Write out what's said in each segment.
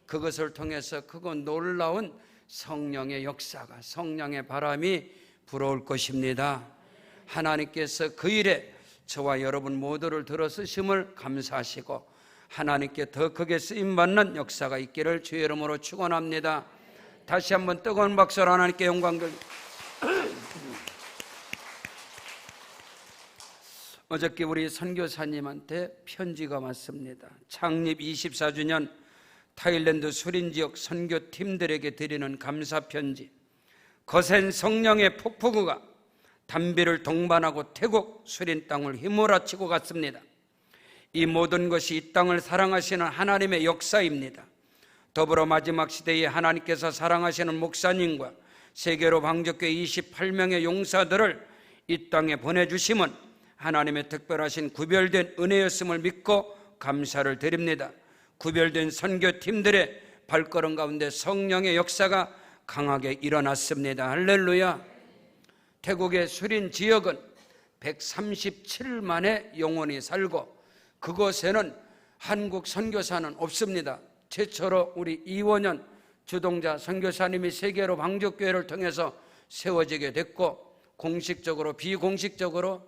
그것을 통해서 크고 놀라운 성령의 역사가, 성령의 바람이 불어올 것입니다. 하나님께서 그 일에 저와 여러분 모두를 들어쓰심을 감사하시고 하나님께 더 크게 쓰임받는 역사가 있기를 주의 이름으로 축원합니다. 다시 한번 뜨거운 박수로 하나님께 영광 돌립니다. 어저께 우리 선교사님한테 편지가 왔습니다. 창립 24주년 타일랜드 수린 지역 선교팀들에게 드리는 감사 편지. 거센 성령의 폭풍우가 단비를 동반하고 태국 수린 땅을 휘몰아치고 갔습니다. 이 모든 것이 이 땅을 사랑하시는 하나님의 역사입니다. 더불어 마지막 시대에 하나님께서 사랑하시는 목사님과 세계로 방적교회 28명의 용사들을 이 땅에 보내주심은 하나님의 특별하신 구별된 은혜였음을 믿고 감사를 드립니다. 구별된 선교팀들의 발걸음 가운데 성령의 역사가 강하게 일어났습니다. 할렐루야. 태국의 수린 지역은 137만의 영혼이 살고 그곳에는 한국 선교사는 없습니다. 최초로 우리 이원현 주동자 선교사님이 세계로 방적교회를 통해서 세워지게 됐고, 공식적으로 비공식적으로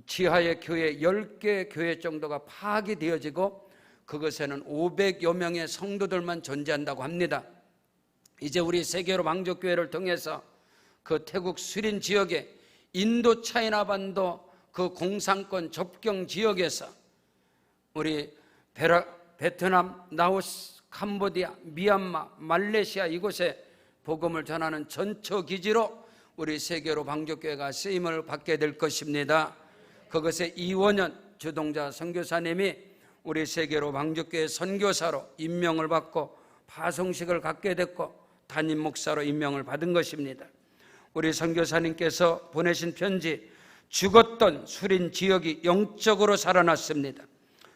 지하의 교회 10개 교회 정도가 파기되어지고 그것에는 500여 명의 성도들만 존재한다고 합니다. 이제 우리 세계로 방적교회를 통해서 그 태국 수린 지역에 인도 차이나 반도 그 공산권 접경 지역에서 우리 베트남, 라오스, 캄보디아, 미얀마, 말레이시아 이곳에 복음을 전하는 전처기지로 우리 세계로 방적교회가 쓰임을 받게 될 것입니다. 그것에 이원현 주동자 선교사님이 우리 세계로 방적교회 선교사로 임명을 받고 파송식을 갖게 됐고 담임 목사로 임명을 받은 것입니다. 우리 선교사님께서 보내신 편지, 죽었던 수린 지역이 영적으로 살아났습니다.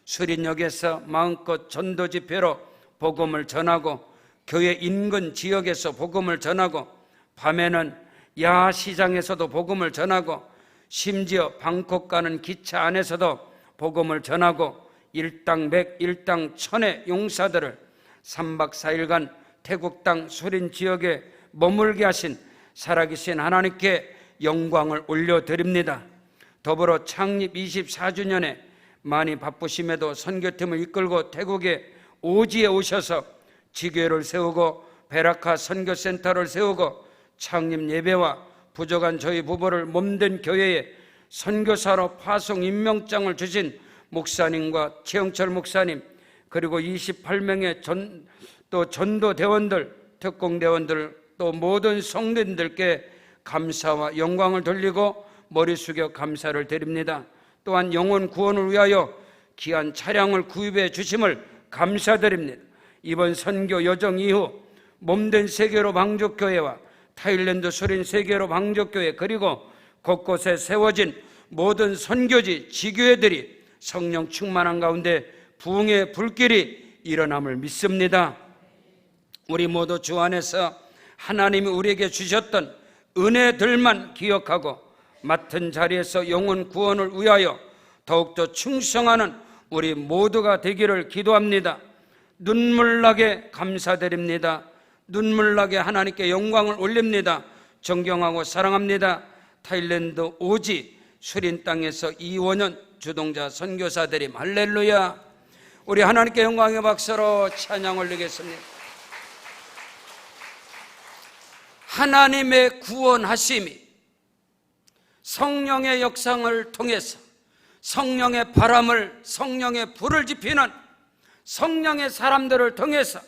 수린역에서 마음껏 전도 집회로 복음을 전하고 교회 인근 지역에서 복음을 전하고 밤에는 야시장에서도 복음을 전하고 심지어 방콕 가는 기차 안에서도 복음을 전하고 일당 100, 일당 1000의 용사들을 3박 4일간 태국 땅 수린 지역에 머물게 하신 살아계신 하나님께 영광을 올려드립니다. 더불어 창립 24주년에 많이 바쁘심에도 선교팀을 이끌고 태국의 오지에 오셔서 지교회를 세우고 베라카 선교센터를 세우고 창립 예배와 부족한 저희 부부를 몸된 교회에 선교사로 파송 임명장을 주신 목사님과 최영철 목사님, 그리고 28명의 또 전도대원들, 특공대원들, 또 모든 성도님들께 감사와 영광을 돌리고 머리 숙여 감사를 드립니다. 또한 영혼 구원을 위하여 귀한 차량을 구입해 주심을 감사드립니다. 이번 선교 여정 이후 몸된 세계로 방적교회와 타일랜드 수린 세계로 방적교회, 그리고 곳곳에 세워진 모든 선교지 지교회들이 성령 충만한 가운데 부흥의 불길이 일어남을 믿습니다. 우리 모두 주 안에서 하나님이 우리에게 주셨던 은혜들만 기억하고 맡은 자리에서 영혼 구원을 위하여 더욱더 충성하는 우리 모두가 되기를 기도합니다. 눈물나게 감사드립니다. 눈물나게 하나님께 영광을 올립니다. 존경하고 사랑합니다. 타일랜드 오지 수린 땅에서 2~5년 주동자 선교사들이 할렐루야. 우리 하나님께 영광의 박수로 찬양 올리겠습니다. 하나님의 구원하심이 성령의 역상을 통해서 성령의 바람을, 성령의 불을 지피는 성령의 사람들을 통해서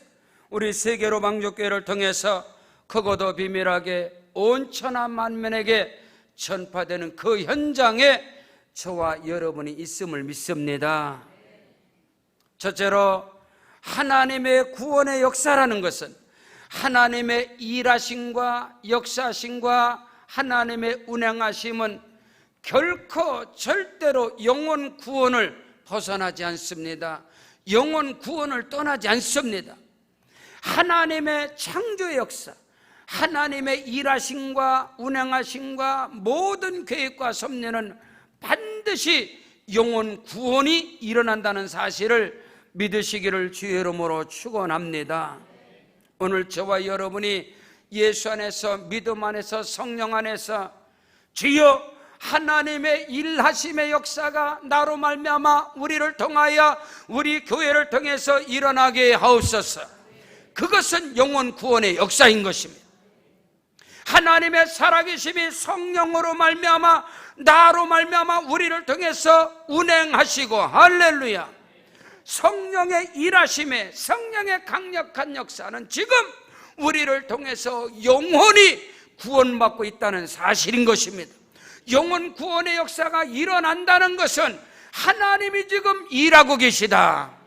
우리 세계로 방적교회를 통해서 크고도 비밀하게 온 천하 만민에게 전파되는 그 현장에 저와 여러분이 있음을 믿습니다. 첫째로 하나님의 구원의 역사라는 것은 하나님의 일하심과 역사심과 하나님의 운행하심은 결코 절대로 영혼 구원을 벗어나지 않습니다. 영혼 구원을 떠나지 않습니다. 하나님의 창조의 역사, 하나님의 일하심과 운행하심과 모든 계획과 섭리는 반드시 영혼 구원이 일어난다는 사실을 믿으시기를 주의 이름으로 축원합니다. 오늘 저와 여러분이 예수 안에서, 믿음 안에서, 성령 안에서 주여 하나님의 일하심의 역사가 나로 말미암아 우리를 통하여 우리 교회를 통해서 일어나게 하옵소서. 그것은 영혼 구원의 역사인 것입니다. 하나님의 살아계심이 성령으로 말미암아 나로 말미암아 우리를 통해서 운행하시고, 할렐루야. 성령의 일하심에, 성령의 강력한 역사는 지금 우리를 통해서 영혼이 구원받고 있다는 사실인 것입니다. 영혼 구원의 역사가 일어난다는 것은 하나님이 지금 일하고 계시다.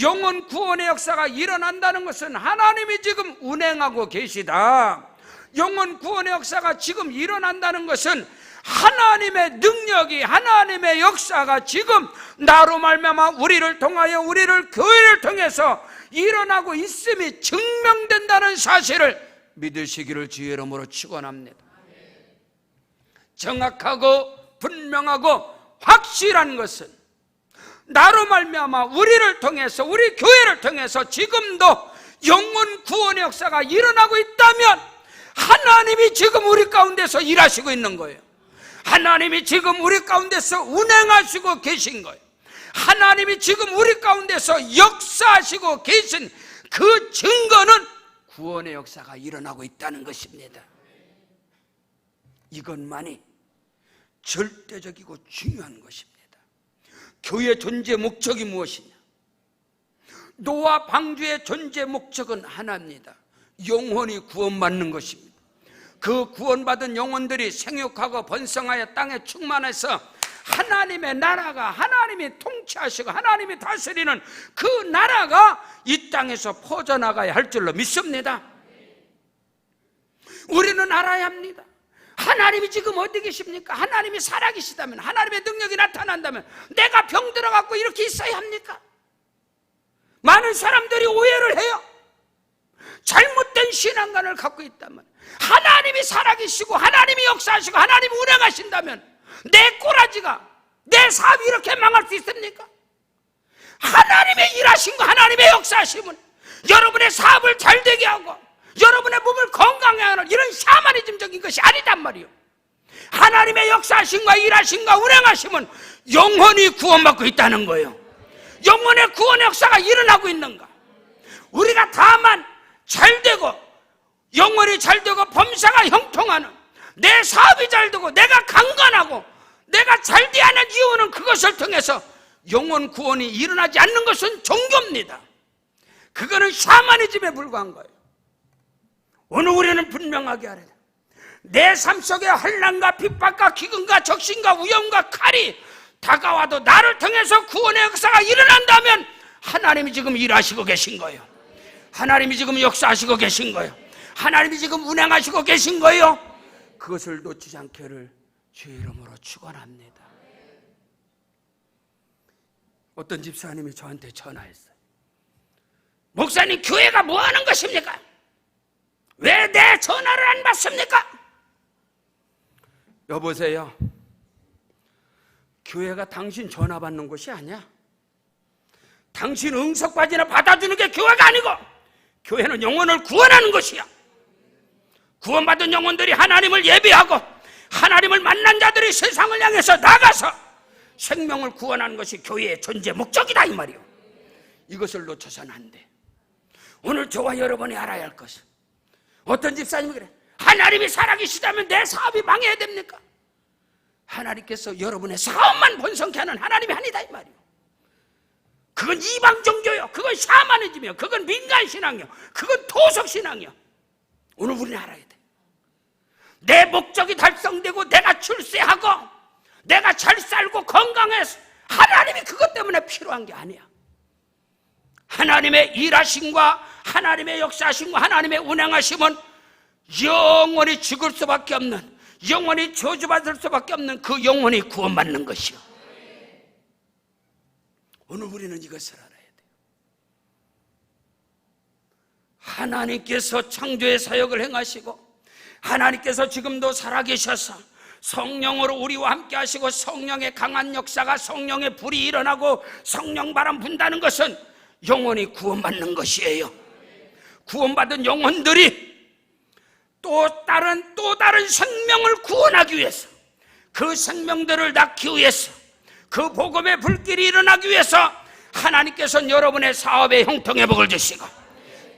영혼 구원의 역사가 일어난다는 것은 하나님이 지금 운행하고 계시다. 영혼 구원의 역사가 지금 일어난다는 것은 하나님의 능력이, 하나님의 역사가 지금 나로 말미암아 우리를 통하여, 우리를 교회를 통해서 일어나고 있음이 증명된다는 사실을 믿으시기를 주의 이름으로 축원합니다. 정확하고 분명하고 확실한 것은 나로 말미암아 우리를 통해서, 우리 교회를 통해서 지금도 영혼 구원의 역사가 일어나고 있다면 하나님이 지금 우리 가운데서 일하시고 있는 거예요. 하나님이 지금 우리 가운데서 운행하시고 계신 거예요. 하나님이 지금 우리 가운데서 역사하시고 계신 그 증거는 구원의 역사가 일어나고 있다는 것입니다. 이것만이 절대적이고 중요한 것입니다. 교회의 존재 목적이 무엇이냐? 노아 방주의 존재 목적은 하나입니다. 영혼이 구원받는 것입니다. 그 구원받은 영혼들이 생육하고 번성하여 땅에 충만해서 하나님의 나라가, 하나님이 통치하시고 하나님이 다스리는 그 나라가 이 땅에서 퍼져나가야 할 줄로 믿습니다. 우리는 알아야 합니다. 하나님이 지금 어디 계십니까? 하나님이 살아계시다면, 하나님의 능력이 나타난다면 내가 병들어 갖고 이렇게 있어야 합니까? 많은 사람들이 오해를 해요. 잘못된 신앙관을 갖고 있다면, 하나님이 살아계시고 하나님이 역사하시고 하나님이 운행하신다면 내 꼬라지가, 내 사업이 이렇게 망할 수 있습니까? 하나님의 일하심과 하나님의 역사하심은 여러분의 사업을 잘 되게 하고 여러분의 몸을 건강하게 하는 이런 샤머니즘적인 것이 아니단 말이에요. 하나님의 역사하심과 일하심과 운행하심은 영혼이 구원받고 있다는 거예요. 영혼의 구원 역사가 일어나고 있는가? 우리가 다만 잘되고 영혼이 잘되고 범사가 형통하는, 내 사업이 잘되고 내가 강건하고 내가 잘돼야 하는 이유는 그것을 통해서 영혼 구원이 일어나지 않는 것은 종교입니다. 그거는 샤머니즘에 불과한 거예요. 오늘 우리는 분명하게 알아야 돼. 내 삶 속에 환난과 핍박과 기근과 적신과 위험과 칼이 다가와도 나를 통해서 구원의 역사가 일어난다면 하나님이 지금 일하시고 계신 거예요. 하나님이 지금 역사하시고 계신 거예요. 하나님이 지금 운행하시고 계신 거예요. 그것을 놓치지 않기를 주의 이름으로 축원합니다. 어떤 집사님이 저한테 전화했어요. 목사님, 교회가 뭐 하는 것입니까? 왜 내 전화를 안 받습니까? 여보세요, 교회가 당신 전화 받는 곳이 아니야. 당신 응석받이나 받아주는 게 교회가 아니고 교회는 영혼을 구원하는 것이야. 구원받은 영혼들이 하나님을 예배하고 하나님을 만난 자들이 세상을 향해서 나가서 생명을 구원하는 것이 교회의 존재 목적이다 이 말이요. 이것을 놓쳐서는 안 돼. 오늘 저와 여러분이 알아야 할 것은, 어떤 집사님이 그래, 하나님이 살아계시다면 내 사업이 망해야 됩니까? 하나님께서 여러분의 사업만 번성케 하는 하나님이 아니다 이 말이요. 그건 이방 종교요, 그건 샤머니즘이요, 그건 민간신앙이요, 그건 토속신앙이요. 오늘 우리는 알아야 돼. 내 목적이 달성되고 내가 출세하고 내가 잘 살고 건강해서 하나님이 그것 때문에 필요한 게 아니야. 하나님의 일하심과 하나님의 역사하심과 하나님의 운행하심은 영원히 죽을 수밖에 없는, 영원히 저주받을 수밖에 없는 그 영혼이 구원받는 것이요. 오늘 우리는 이것을 알아야 돼요. 하나님께서 창조의 사역을 행하시고 하나님께서 지금도 살아계셔서 성령으로 우리와 함께 하시고 성령의 강한 역사가, 성령의 불이 일어나고 성령 바람 분다는 것은 영혼이 구원받는 것이에요. 구원받은 영혼들이 또 다른 생명을 구원하기 위해서, 그 생명들을 낳기 위해서, 그 복음의 불길이 일어나기 위해서 하나님께서는 여러분의 사업에 형통의 복을 주시고,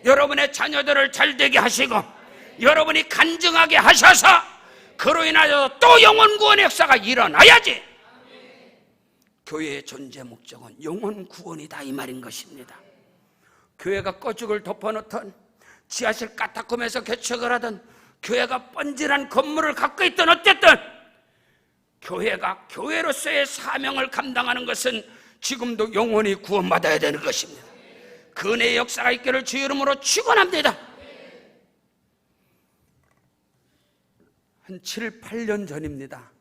여러분의 자녀들을 잘되게 하시고, 여러분이 간증하게 하셔서 그로 인하여 또 영혼 구원의 역사가 일어나야지. 교회의 존재 목적은 영혼 구원이다, 이 말인 것입니다. 교회가 꺼죽을 덮어놓던, 지하실 까딱홈에서 개척을 하던, 교회가 번질한 건물을 갖고 있던, 어쨌든 교회가 교회로서의 사명을 감당하는 것은 지금도 영혼이 구원받아야 되는 것입니다. 그 은혜의 역사가 있기를 주 이름으로 축원합니다. 한 7, 8년 전입니다.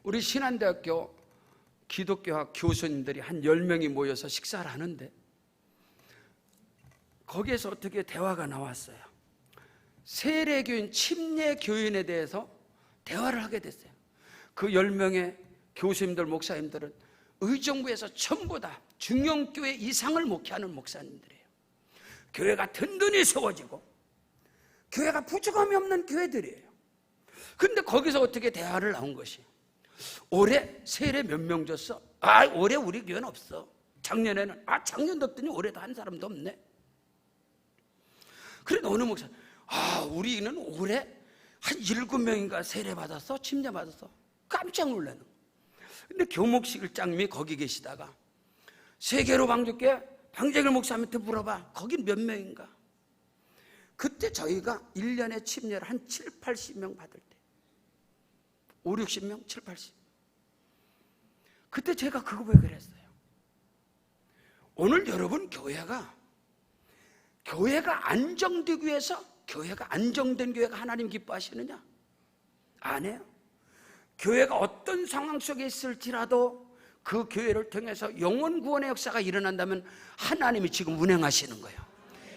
우리 신한대학교 기독교학 교수님들이 한 10명이 모여서 식사를 하는데, 거기에서 어떻게 대화가 나왔어요. 세례교인, 침례교인에 대해서 대화를 하게 됐어요. 그 10명의 교수님들, 목사님들은 의정부에서 전부 다 중형교회 이상을 목회하는 목사님들이에요. 교회가 든든히 세워지고 교회가 부족함이 없는 교회들이에요. 그런데 거기서 어떻게 대화를 나온 것이, 올해 세례 몇 명 줬어? 올해 우리 교회는 없어. 작년에는, 작년도 없더니 올해도 한 사람도 없네. 그래도 어느 목사, 우리는 올해 한 7명인가 세례 받았어? 침례 받았어? 깜짝 놀라는 거예요. 근데 교목실장님이 거기 계시다가 세계로 방주께 방재길 목사님한테 물어봐, 거긴 몇 명인가? 그때 저희가 1년에 침례를 한 7, 80명 받을 때, 5, 60명, 7, 80. 그때 제가 그거 왜 그랬어요? 오늘 여러분, 교회가 안정되기 위해서, 교회가 안정된 교회가 하나님 기뻐하시느냐? 안 해요. 교회가 어떤 상황 속에 있을지라도 그 교회를 통해서 영혼 구원의 역사가 일어난다면 하나님이 지금 운행하시는 거예요.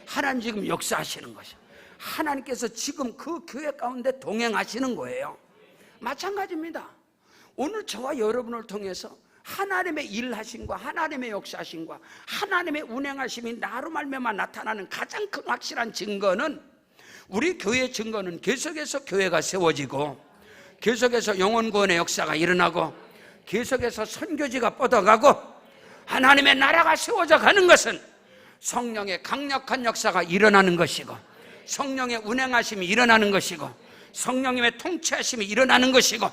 하나님 지금 역사하시는 것이에요. 하나님께서 지금 그 교회 가운데 동행하시는 거예요. 마찬가지입니다. 오늘 저와 여러분을 통해서 하나님의 일하심과 하나님의 역사하심과 하나님의 운행하심이 나로 말미암아 나타나는 가장 큰 확실한 증거는, 우리 교회의 증거는 계속해서 교회가 세워지고, 계속해서 영혼 구원의 역사가 일어나고, 계속해서 선교지가 뻗어가고, 하나님의 나라가 세워져 가는 것은 성령의 강력한 역사가 일어나는 것이고, 성령의 운행하심이 일어나는 것이고, 성령님의 통치하심이 일어나는 것이고,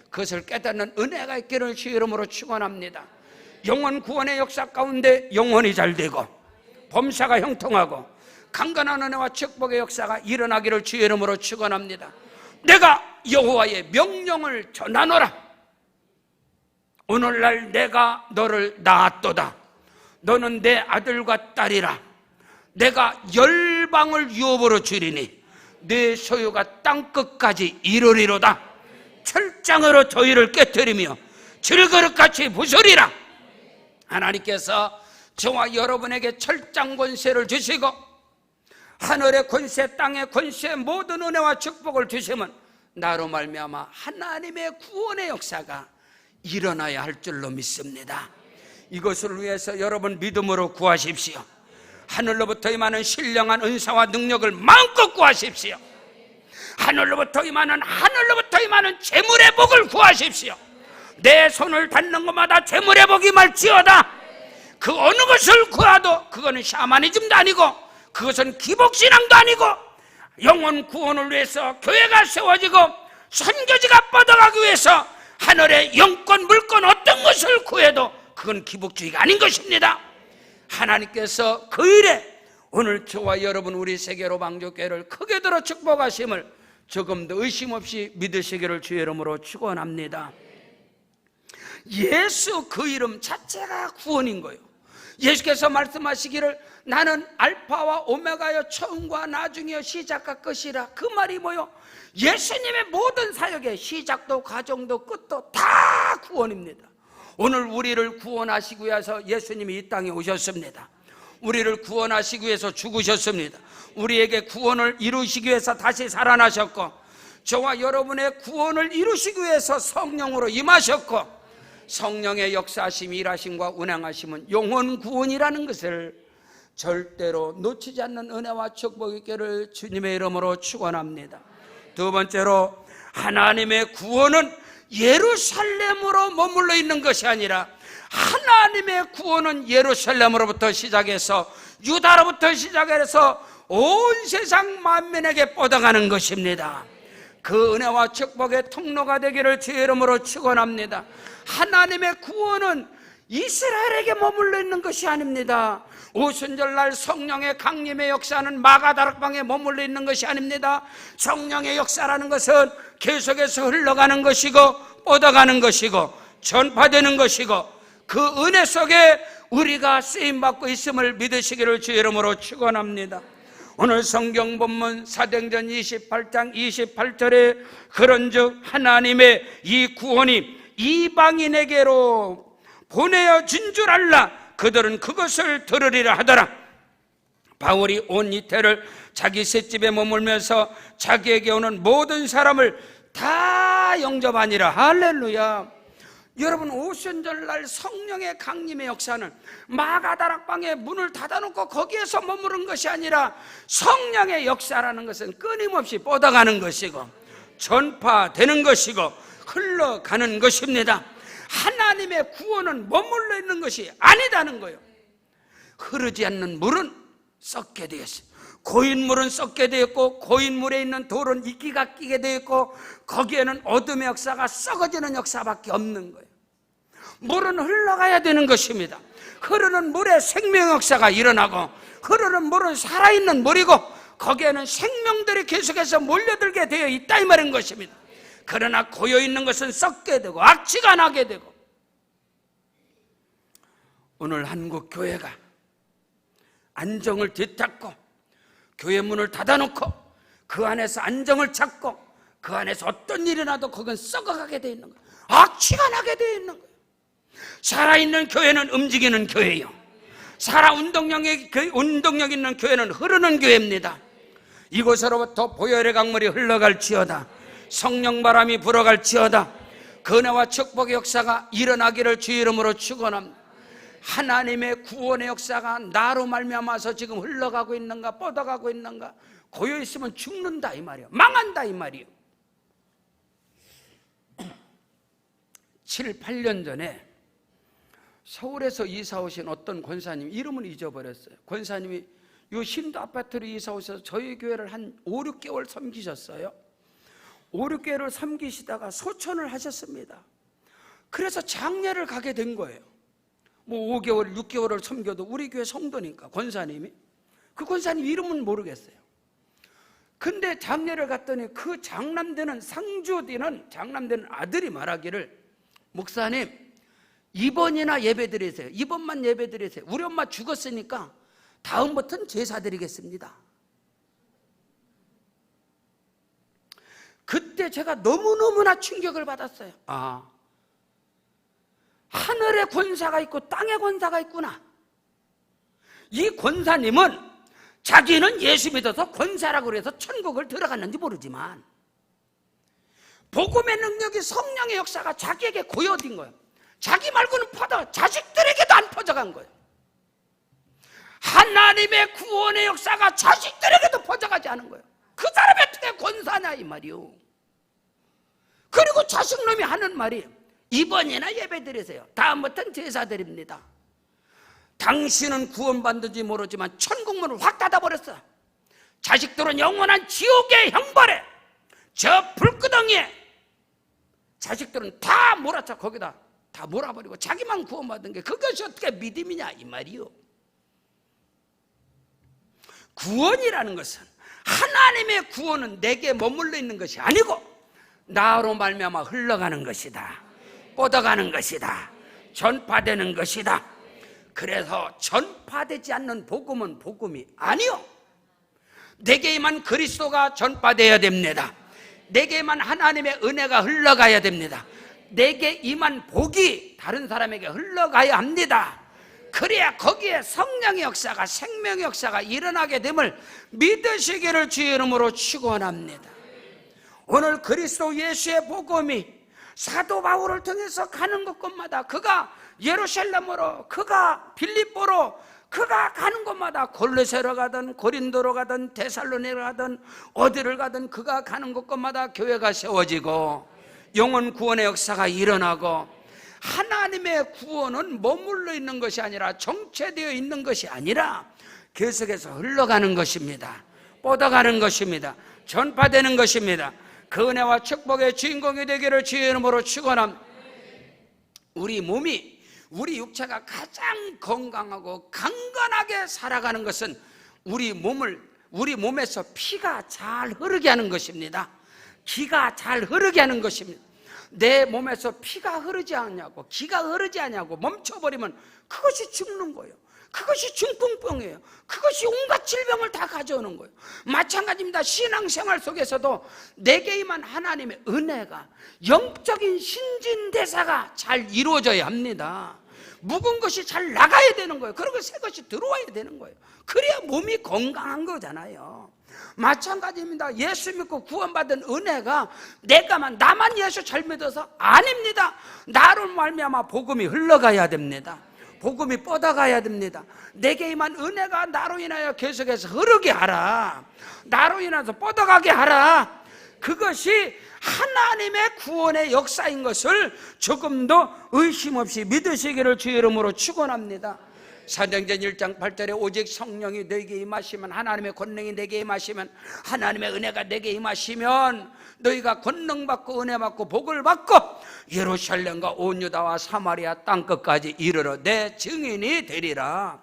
그것을 깨닫는 은혜가 있기를 주 이름으로 축원합니다. 영혼 구원의 역사 가운데 영혼이 잘되고, 범사가 형통하고, 강건한 은혜와 축복의 역사가 일어나기를 주 이름으로 축원합니다. 내가 여호와의 명령을 전하노라. 오늘날 내가 너를 낳았도다. 너는 내 아들과 딸이라. 내가 열방을 유업으로 주리니 내 소유가 땅끝까지 이르리로다. 철장으로 저희를 깨뜨리며 질그릇같이 부수리라. 하나님께서 저와 여러분에게 철장 권세를 주시고, 하늘의 권세, 땅의 권세, 모든 은혜와 축복을 주시면 나로 말미암아 하나님의 구원의 역사가 일어나야 할 줄로 믿습니다. 이것을 위해서 여러분 믿음으로 구하십시오. 하늘로부터 임하는 신령한 은사와 능력을 마음껏 구하십시오. 하늘로부터 임하는 재물의 복을 구하십시오. 내 손을 닿는 것마다 재물의 복이 말지어다. 그 어느 것을 구하도 그거는 샤머니즘도 아니고, 그것은 기복신앙도 아니고, 영혼 구원을 위해서 교회가 세워지고 선교지가 뻗어가기 위해서 하늘의 영권, 물권 어떤 것을 구해도 그건 기복주의가 아닌 것입니다. 하나님께서 그 일에 오늘 저와 여러분, 우리 세계로 방주교회를 크게 들어 축복하심을 조금도 의심 없이 믿으시기를 주의 이름으로 축원합니다. 예수 그 이름 자체가 구원인 거예요. 예수께서 말씀하시기를 나는 알파와 오메가여, 처음과 나중이여, 시작과 끝이라. 그 말이 뭐요? 예수님의 모든 사역의 시작도 과정도 끝도 다 구원입니다. 오늘 우리를 구원하시기 위해서 예수님이 이 땅에 오셨습니다. 우리를 구원하시기 위해서 죽으셨습니다. 우리에게 구원을 이루시기 위해서 다시 살아나셨고, 저와 여러분의 구원을 이루시기 위해서 성령으로 임하셨고, 성령의 역사하심, 일하심과 운행하심은 영혼 구원이라는 것을 절대로 놓치지 않는 은혜와 축복 있기를 주님의 이름으로 축원합니다. 두 번째로, 하나님의 구원은 예루살렘으로 머물러 있는 것이 아니라 하나님의 구원은 예루살렘으로부터 시작해서 유다로부터 시작해서 온 세상 만민에게 뻗어가는 것입니다. 그 은혜와 축복의 통로가 되기를 주의 이름으로 축원합니다. 하나님의 구원은 이스라엘에게 머물러 있는 것이 아닙니다. 오순절날 성령의 강림의 역사는 마가다락방에 머물러 있는 것이 아닙니다. 성령의 역사라는 것은 계속해서 흘러가는 것이고 뻗어가는 것이고 전파되는 것이고 그 은혜 속에 우리가 쓰임받고 있음을 믿으시기를 주의 이름으로 축원합니다. 오늘 성경 본문 사도행전 28장 28절에 그런즉 하나님의 이 구원이 이방인에게로 보내어 준 줄 알라 그들은 그것을 들으리라 하더라. 바울이 온 이태를 자기 셋집에 머물면서 자기에게 오는 모든 사람을 다 영접하니라. 할렐루야. 여러분, 오순절날 성령의 강림의 역사는 마가다락방에 문을 닫아놓고 거기에서 머무른 것이 아니라 성령의 역사라는 것은 끊임없이 뻗어가는 것이고 전파되는 것이고 흘러가는 것입니다. 하나님의 구원은 머물러 있는 것이 아니다는 거예요. 흐르지 않는 물은 썩게 되었어요. 고인물은 썩게 되었고 고인물에 있는 돌은 이끼가 끼게 되었고 거기에는 어둠의 역사가 썩어지는 역사밖에 없는 거예요. 물은 흘러가야 되는 것입니다. 흐르는 물에 생명 역사가 일어나고 흐르는 물은 살아있는 물이고 거기에는 생명들이 계속해서 몰려들게 되어 있다 이 말인 것입니다. 그러나 고여있는 것은 썩게 되고 악취가 나게 되고, 오늘 한국 교회가 안정을 뒤닦고 교회 문을 닫아놓고 그 안에서 안정을 찾고 그 안에서 어떤 일이 나도 거긴 썩어가게 되어 있는 거예요. 악취가 나게 되어 있는 거예요. 살아있는 교회는 움직이는 교회예요. 운동력 있는 교회는 흐르는 교회입니다. 이곳으로부터 보혈의 강물이 흘러갈지어다. 성령 바람이 불어갈지어다. 은혜와 축복의 역사가 일어나기를 주의 이름으로 축원합니다. 하나님의 구원의 역사가 나로 말미암아서 지금 흘러가고 있는가 뻗어가고 있는가? 고여있으면 죽는다 이 말이에요. 망한다 이 말이에요. 7, 8년 전에 서울에서 이사 오신 어떤 권사님, 이름은 잊어버렸어요. 권사님이 이 신도 아파트로 이사 오셔서 저희 교회를 한 5, 6개월 섬기셨어요. 5, 6개월을 섬기시다가 소천을 하셨습니다. 그래서 장례를 가게 된 거예요. 뭐 5개월, 6개월을 섬겨도 우리 교회 성도니까 권사님이. 그 권사님 이름은 모르겠어요. 근데 장례를 갔더니 그 장남되는 상주되는 장남되는 아들이 말하기를, 목사님 2번이나 예배 드리세요. 2번만 예배 드리세요. 우리 엄마 죽었으니까 다음부터는 제사 드리겠습니다. 그때 제가 너무너무나 충격을 받았어요. 아, 하늘에 권사가 있고 땅에 권사가 있구나. 이 권사님은 자기는 예수 믿어서 권사라고 그래서 천국을 들어갔는지 모르지만 복음의 능력이, 성령의 역사가 자기에게 고여진 거예요. 자기 말고는 퍼져, 자식들에게도 안 퍼져간 거예요. 하나님의 구원의 역사가 자식들에게도 퍼져가지 않은 거예요. 그 사람이 어떻게 권사냐 이 말이요. 그리고 자식놈이 하는 말이 2번이나 예배 드리세요. 다음부터는 제사 드립니다. 당신은 구원받는지 모르지만 천국문을 확 닫아버렸어. 자식들은 영원한 지옥의 형벌에, 저 불구덩이에 자식들은 다 몰아쳐 거기다 다 몰아버리고 자기만 구원받은 게 그것이 어떻게 믿음이냐 이 말이요. 구원이라는 것은, 하나님의 구원은 내게 머물러 있는 것이 아니고 나로 말미암아 흘러가는 것이다. 뻗어가는 것이다. 전파되는 것이다. 그래서 전파되지 않는 복음은 복음이 아니요. 내게만 그리스도가 전파되어야 됩니다. 내게만 하나님의 은혜가 흘러가야 됩니다. 내게 임한 복이 다른 사람에게 흘러가야 합니다. 그래야 거기에 성령의 역사가, 생명의 역사가 일어나게 됨을 믿으시기를 주의 이름으로 축원합니다. 오늘 그리스도 예수의 복음이 사도 바울을 통해서 가는 곳곳마다, 그가 예루살렘으로, 그가 빌립보로, 그가 가는 곳마다 골로새로 가든 고린도로 가든 데살로니가로 가든 어디를 가든 그가 가는 곳곳마다 교회가 세워지고 영혼 구원의 역사가 일어나고, 하나님의 구원은 머물러 있는 것이 아니라, 정체되어 있는 것이 아니라 계속해서 흘러가는 것입니다. 뻗어가는 것입니다. 전파되는 것입니다. 그 은혜와 축복의 주인공이 되기를 주의 이름으로 축원합니다. 우리 몸이, 우리 육체가 가장 건강하고 강건하게 살아가는 것은 우리 몸에서 피가 잘 흐르게 하는 것입니다. 기가 잘 흐르게 하는 것입니다. 내 몸에서 피가 흐르지 않냐고, 기가 흐르지 않냐고 멈춰버리면 그것이 죽는 거예요. 그것이 중풍병이에요. 그것이 온갖 질병을 다 가져오는 거예요. 마찬가지입니다. 신앙생활 속에서도 내게 임한 하나님의 은혜가, 영적인 신진대사가 잘 이루어져야 합니다. 묵은 것이 잘 나가야 되는 거예요. 그리고 새 것이 들어와야 되는 거예요. 그래야 몸이 건강한 거잖아요. 마찬가지입니다. 예수 믿고 구원받은 은혜가 나만 예수 잘 믿어서 아닙니다. 나로 말미암아 복음이 흘러가야 됩니다. 복음이 뻗어가야 됩니다. 내게 임한 은혜가 나로 인하여 계속해서 흐르게 하라. 나로 인해서 뻗어가게 하라. 그것이 하나님의 구원의 역사인 것을 조금도 의심 없이 믿으시기를 주의 이름으로 축원합니다. 사도행전 1장 8절에 오직 성령이 너에게 임하시면, 하나님의 권능이 내게 임하시면, 하나님의 은혜가 내게 임하시면 너희가 권능받고 은혜받고 복을 받고 예루살렘과 온 유다와 사마리아 땅끝까지 이르러 내 증인이 되리라.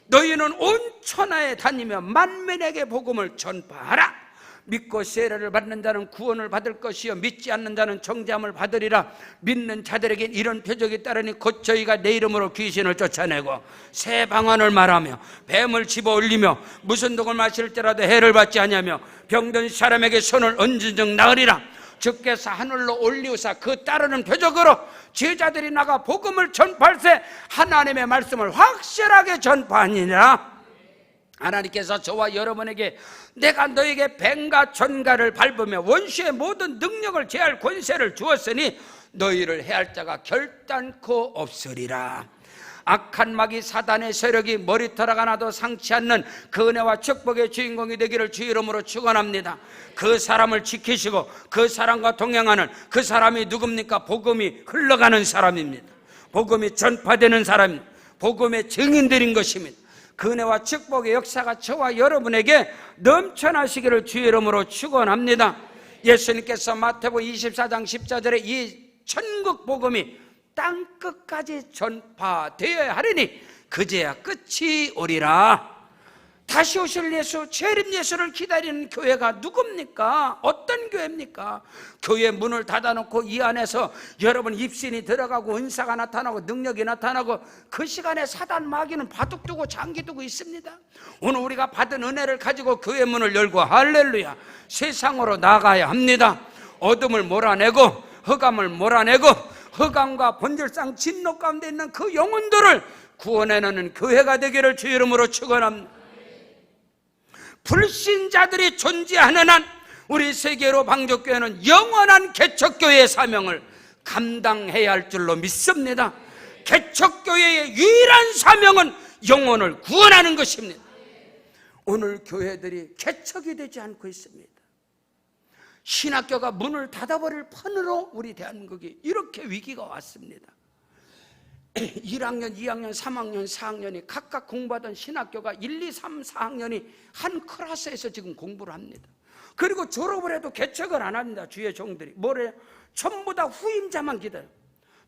너희는 온 천하에 다니며 만민에게 복음을 전파하라. 믿고 세례를 받는 자는 구원을 받을 것이요 믿지 않는 자는 정죄함을 받으리라. 믿는 자들에겐 이런 표적이 따르니 곧 저희가 내 이름으로 귀신을 쫓아내고 새 방언을 말하며 뱀을 집어 올리며 무슨 독을 마실 때라도 해를 받지 아니하며 병든 사람에게 손을 얹은 즉 나으리라. 주께서 하늘로 올리우사 그 따르는 표적으로 제자들이 나가 복음을 전파할세 하나님의 말씀을 확실하게 전파하니라. 하나님께서 저와 여러분에게 내가 너에게 뱀과 전갈을 밟으며 원수의 모든 능력을 제할 권세를 주었으니 너희를 해할 자가 결단코 없으리라. 악한 마귀 사단의 세력이 머리털 하나도 상치 않는 그 은혜와 축복의 주인공이 되기를 주 이름으로 축원합니다. 그 사람을 지키시고 그 사람과 동행하는 그 사람이 누굽니까? 복음이 흘러가는 사람입니다. 복음이 전파되는 사람입니다. 복음의 증인들인 것입니다. 그 은혜와 축복의 역사가 저와 여러분에게 넘쳐나시기를 주의 이름으로 축원합니다. 예수님께서 마태복음 24장 14절에 이 천국 복음이 땅끝까지 전파되어야 하리니 그제야 끝이 오리라. 다시 오실 예수, 재림 예수를 기다리는 교회가 누굽니까? 어떤 교회입니까? 교회 문을 닫아놓고 이 안에서 여러분 입신이 들어가고 은사가 나타나고 능력이 나타나고 그 시간에 사단 마귀는 바둑 두고 장기 두고 있습니다. 오늘 우리가 받은 은혜를 가지고 교회 문을 열고 할렐루야 세상으로 나가야 합니다. 어둠을 몰아내고 흑암을 몰아내고 흑암과 본질상 진노 가운데 있는 그 영혼들을 구원해내는 교회가 되기를 주 이름으로 축원합니다. 불신자들이 존재하는 한 우리 세계로 방족교회는 영원한 개척교회의 사명을 감당해야 할 줄로 믿습니다. 개척교회의 유일한 사명은 영혼을 구원하는 것입니다. 오늘 교회들이 개척이 되지 않고 있습니다. 신학교가 문을 닫아버릴 판으로 우리 대한민국이 이렇게 위기가 왔습니다. 1학년, 2학년, 3학년, 4학년이 각각 공부하던 신학교가 1, 2, 3, 4학년이 한 클래스에서 지금 공부를 합니다. 그리고 졸업을 해도 개척을 안 합니다. 주의 종들이 뭐래요? 전부 다 후임자만 기다려.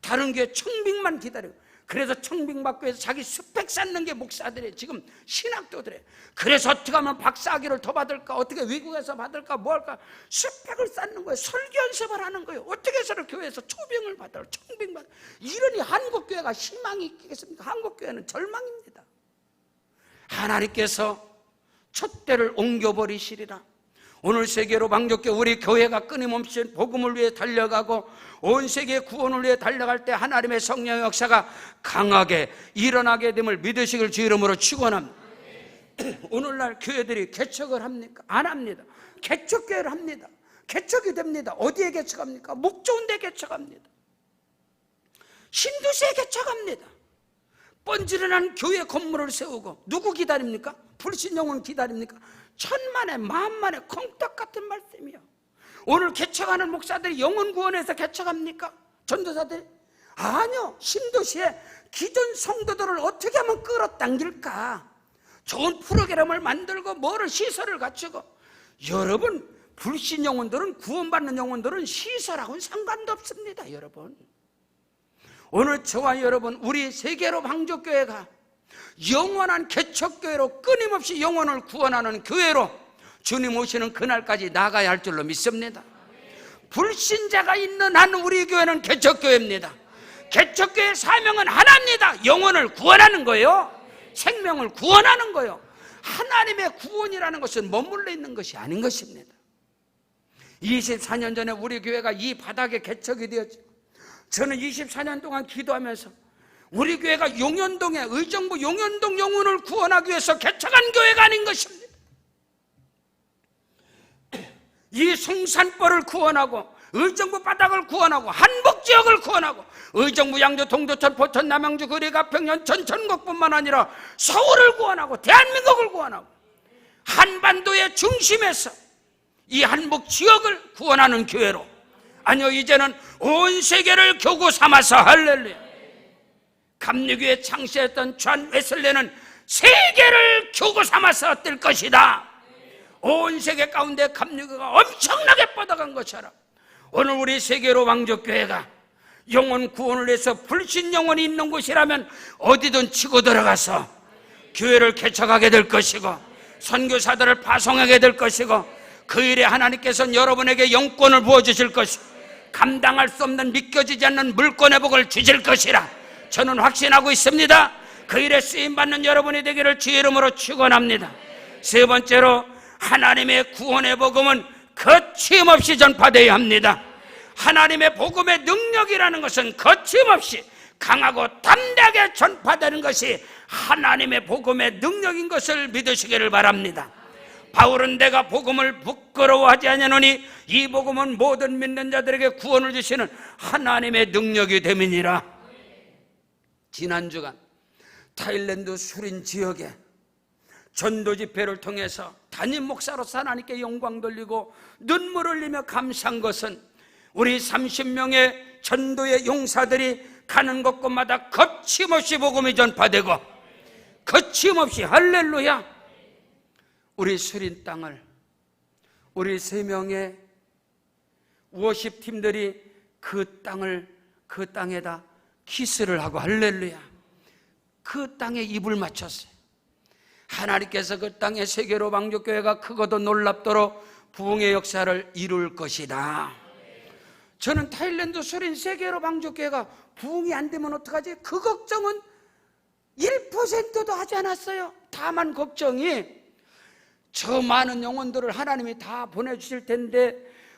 다른 교회 청빙만 기다려요. 그래서 청빙받고 해서 자기 스펙 쌓는 게 목사들이 지금 신학도들이에요. 그래서 어떻게 하면 박사학위를 더 받을까, 어떻게 외국에서 받을까, 뭐 할까 스펙을 쌓는 거예요. 설교 연습을 하는 거예요. 어떻게 해서 교회에서 초빙을 받아요, 청빙 받아요. 이러니 한국교회가 희망이 있겠습니까? 한국교회는 절망입니다. 하나님께서 촛대를 옮겨버리시리라. 오늘 세계로 방족교 우리 교회가 끊임없이 복음을 위해 달려가고 온 세계 구원을 위해 달려갈 때 하나님의 성령의 역사가 강하게 일어나게 됨을 믿으시길 주 이름으로 축원합니다. 오늘날 교회들이 개척을 합니까? 안 합니다. 개척교회를 합니다. 개척이 됩니다. 어디에 개척합니까? 목 좋은 데 개척합니다. 신도시에 개척합니다. 번지르난 교회 건물을 세우고 누구 기다립니까? 불신영혼 기다립니까? 천만에 만만에 콩떡 같은 말씀이요. 오늘 개척하는 목사들이 영혼 구원해서 개척합니까? 전도사들? 아니요. 신도시에 기존 성도들을 어떻게 하면 끌어당길까? 좋은 프로그램을 만들고 뭐를 시설을 갖추고. 여러분, 불신 영혼들은, 구원받는 영혼들은 시설하고는 상관도 없습니다. 여러분, 오늘 저와 여러분, 우리 세계로 방족교회가 영원한 개척교회로 끊임없이 영혼을 구원하는 교회로 주님 오시는 그날까지 나가야 할 줄로 믿습니다. 불신자가 있는 한 우리 교회는 개척교회입니다. 개척교회의 사명은 하나입니다. 영혼을 구원하는 거예요. 생명을 구원하는 거예요. 하나님의 구원이라는 것은 머물러 있는 것이 아닌 것입니다. 24년 전에 우리 교회가 이 바닥에 개척이 되었죠. 저는 24년 동안 기도하면서 우리 교회가 용현동에, 의정부 용현동 영혼을 구원하기 위해서 개척한 교회가 아닌 것입니다. 이 성산벌을 구원하고, 의정부 바닥을 구원하고, 한복지역을 구원하고, 의정부 양주 동두천 포천 남양주 거리 가평 연천 전국뿐만 아니라 서울을 구원하고 대한민국을 구원하고 한반도의 중심에서 이 한복지역을 구원하는 교회로, 아니요, 이제는 온 세계를 교구 삼아서, 할렐루야, 감리교에 창시했던 존 웨슬레는 세계를 교구 삼아서 뜰 것이다. 온 세계 가운데 감리교가 엄청나게 뻗어간 것처럼 오늘 우리 세계로 왕족교회가 영혼 구원을 해서 불신 영혼이 있는 곳이라면 어디든 치고 들어가서 교회를 개척하게 될 것이고, 선교사들을 파송하게 될 것이고, 그 일에 하나님께서는 여러분에게 영권을 부어주실 것이고, 감당할 수 없는, 믿겨지지 않는 물권의 복을 주실 것이라 저는 확신하고 있습니다. 그 일에 쓰임받는 여러분이 되기를 주의 이름으로 축원합니다. 세 번째로, 하나님의 구원의 복음은 거침없이 전파되어야 합니다. 하나님의 복음의 능력이라는 것은 거침없이 강하고 담대하게 전파되는 것이 하나님의 복음의 능력인 것을 믿으시기를 바랍니다. 바울은 내가 복음을 부끄러워하지 아니하노니 이 복음은 모든 믿는 자들에게 구원을 주시는 하나님의 능력이 됨이니라. 지난 주간 타일랜드 수린 지역에 전도 집회를 통해서 담임 목사로서 하나님께 영광 돌리고 눈물 흘리며 감사한 것은 우리 30명의 전도의 용사들이 가는 곳곳마다 거침없이 복음이 전파되고, 거침없이, 할렐루야, 우리 수린 땅을 우리 3명의 워십 팀들이 그 땅에다 키스를 하고, 할렐루야, 그 땅에 입을 맞췄어요. 하나님께서 그 땅에 세계로 방족교회가 크고도 놀랍도록 부흥의 역사를 이룰 것이다. 저는 타일랜드 수린 세계로 방족교회가 부흥이 안 되면 어떡하지? 그 걱정은 1%도 하지 않았어요. 다만 걱정이, 저 많은 영혼들을 하나님이 다 보내주실 텐데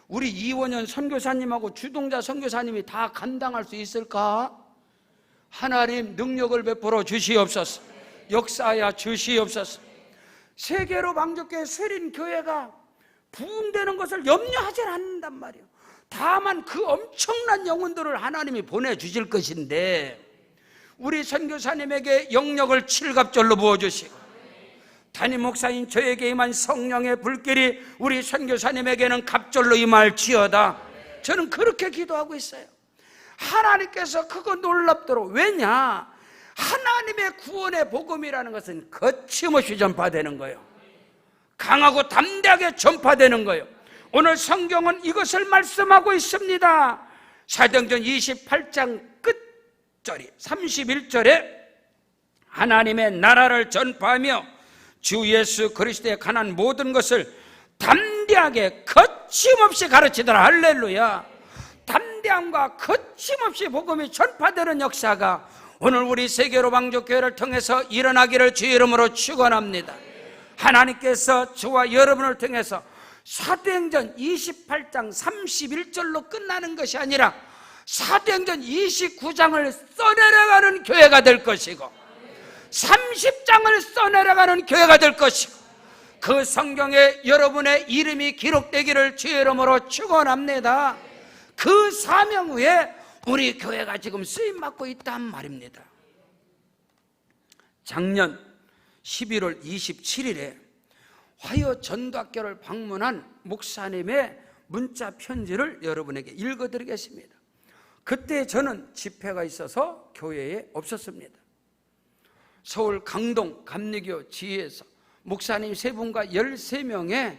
우리 이원현 선교사님하고 주동자 선교사님이 다 감당할 수 있을까? 하나님 능력을 베풀어 주시옵소서. 역사하여 주시옵소서. 세계로 방족교회 수린 교회가 부흥되는 것을 염려하지 않는단 말이에요. 다만 그 엄청난 영혼들을 하나님이 보내주실 것인데 우리 선교사님에게 영역을 칠갑절로 부어주시고, 담임 목사인 저에게 임한 성령의 불길이 우리 선교사님에게는 갑절로 임할지어다. 저는 그렇게 기도하고 있어요. 하나님께서 그거 놀랍도록, 왜냐, 하나님의 구원의 복음이라는 것은 거침없이 전파되는 거예요. 강하고 담대하게 전파되는 거예요. 오늘 성경은 이것을 말씀하고 있습니다. 사도행전 28장 끝절이 31절에 하나님의 나라를 전파하며 주 예수 그리스도에 관한 모든 것을 담대하게 거침없이 가르치더라. 할렐루야. 담대함과 거침없이 복음이 전파되는 역사가 오늘 우리 세계로 방족교회를 통해서 일어나기를 주의 이름으로 축원합니다. 하나님께서 저와 여러분을 통해서 사도행전 28장 31절로 끝나는 것이 아니라 사도행전 29장을 써내려가는 교회가 될 것이고 30장을 써내려가는 교회가 될 것이고 그 성경에 여러분의 이름이 기록되기를 주의 이름으로 축원합니다. 그 사명 후에 우리 교회가 지금 쓰임받고 있단 말입니다. 작년 11월 27일에 화요 전도학교를 방문한 목사님의 문자 편지를 여러분에게 읽어드리겠습니다. 그때 저는 집회가 있어서 교회에 없었습니다. 서울 강동 감리교 지회에서 목사님 3분과 13명의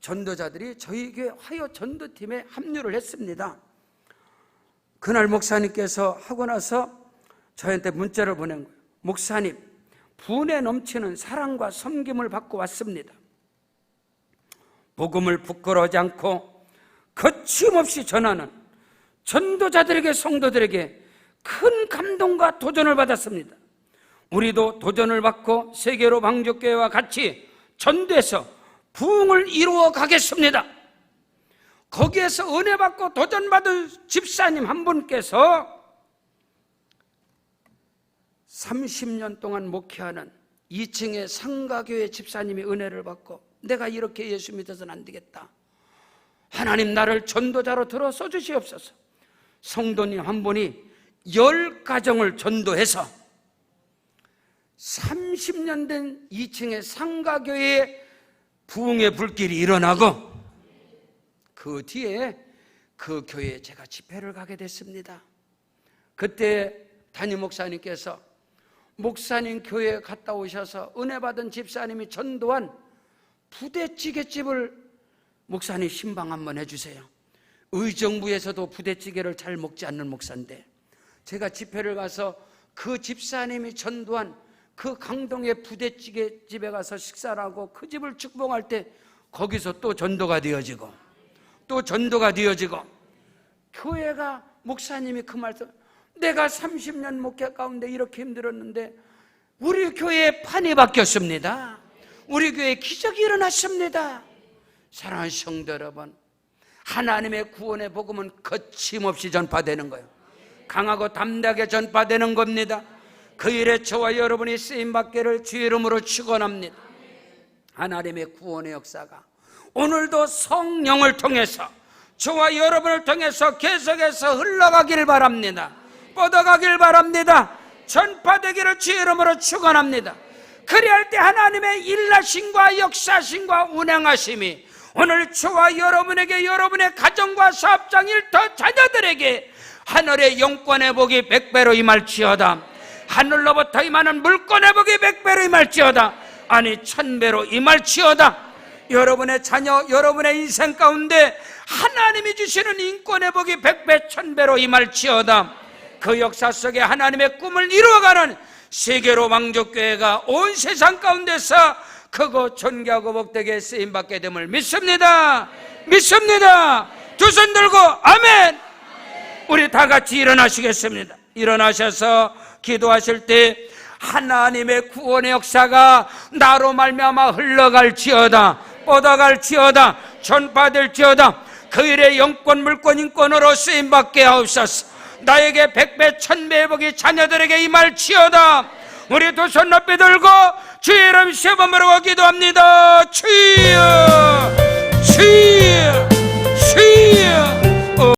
전도자들이 저희 교회 화요 전도팀에 합류를 했습니다. 그날 목사님께서 하고 나서 저한테 문자를 보낸 거예요. 목사님, 분에 넘치는 사랑과 섬김을 받고 왔습니다. 복음을 부끄러워하지 않고 거침없이 전하는 전도자들에게, 성도들에게 큰 감동과 도전을 받았습니다. 우리도 도전을 받고 세계로 방족교회와 같이 전도해서 부흥을 이루어 가겠습니다. 거기에서 은혜 받고 도전받은 집사님 한 분께서 30년 동안 목회하는 2층의 상가교회 집사님이 은혜를 받고 내가 이렇게 예수 믿어서는 안 되겠다. 하나님 나를 전도자로 들어 써주시옵소서. 성도님 한 분이 10가정을 전도해서 30년 된 2층의 상가교회에 부흥의 불길이 일어나고 그 뒤에 그 교회에 제가 집회를 가게 됐습니다. 그때 담임 목사님께서 목사님 교회에 갔다 오셔서 은혜 받은 집사님이 전도한 부대찌개집을 목사님 신방 한번 해주세요. 의정부에서도 부대찌개를 잘 먹지 않는 목사인데 제가 집회를 가서 그 집사님이 전도한 그 강동의 부대찌개집에 가서 식사를 하고 그 집을 축복할 때 거기서 또 전도가 되어지고 또 전도가 되어지고 교회가 목사님이 그 말씀, 내가 30년 목회 가운데 이렇게 힘들었는데 우리 교회에 판이 바뀌었습니다. 우리 교회에 기적이 일어났습니다. 사랑하는 성도 여러분, 하나님의 구원의 복음은 거침없이 전파되는 거예요. 강하고 담대하게 전파되는 겁니다. 그 일에 저와 여러분이 쓰임받기를 주의 이름으로 축원합니다. 하나님의 구원의 역사가 오늘도 성령을 통해서 저와 여러분을 통해서 계속해서 흘러가길 바랍니다. 뻗어가길 바랍니다. 전파되기를 주의 이름으로 축원합니다. 그리할 때 하나님의 일하심과 역사심과 운행하심이 오늘 저와 여러분에게, 여러분의 가정과 사업장 일터 자녀들에게 하늘의 영권의 복이 100배로 임할지어다. 하늘로부터 임하는 물권의 복이 100배로 임할지어다. 아니 1000배로 임할지어다. 여러분의 자녀, 여러분의 인생 가운데 하나님이 주시는 인권의 복이 100배, 1000배로 임할지어다. 그 역사 속에 하나님의 꿈을 이루어가는 세계로 왕족교회가 온 세상 가운데서 크고 존귀하고 복되게 쓰임받게 됨을 믿습니다. 믿습니다. 두 손 들고 아멘. 우리 다 같이 일어나시겠습니다. 일어나셔서 기도하실 때 하나님의 구원의 역사가 나로 말미암아 흘러갈지어다, 뻗어갈지어다, 전파될지어다. 그 일의 영권, 물권, 인권으로 쓰임받게 하옵소서. 나에게 100배, 1000배의 복이 자녀들에게 임할지어다. 우리 두 손 높이 들고 주의 이름 세 번 부르고 기도합니다. 주여, 주여, 주여.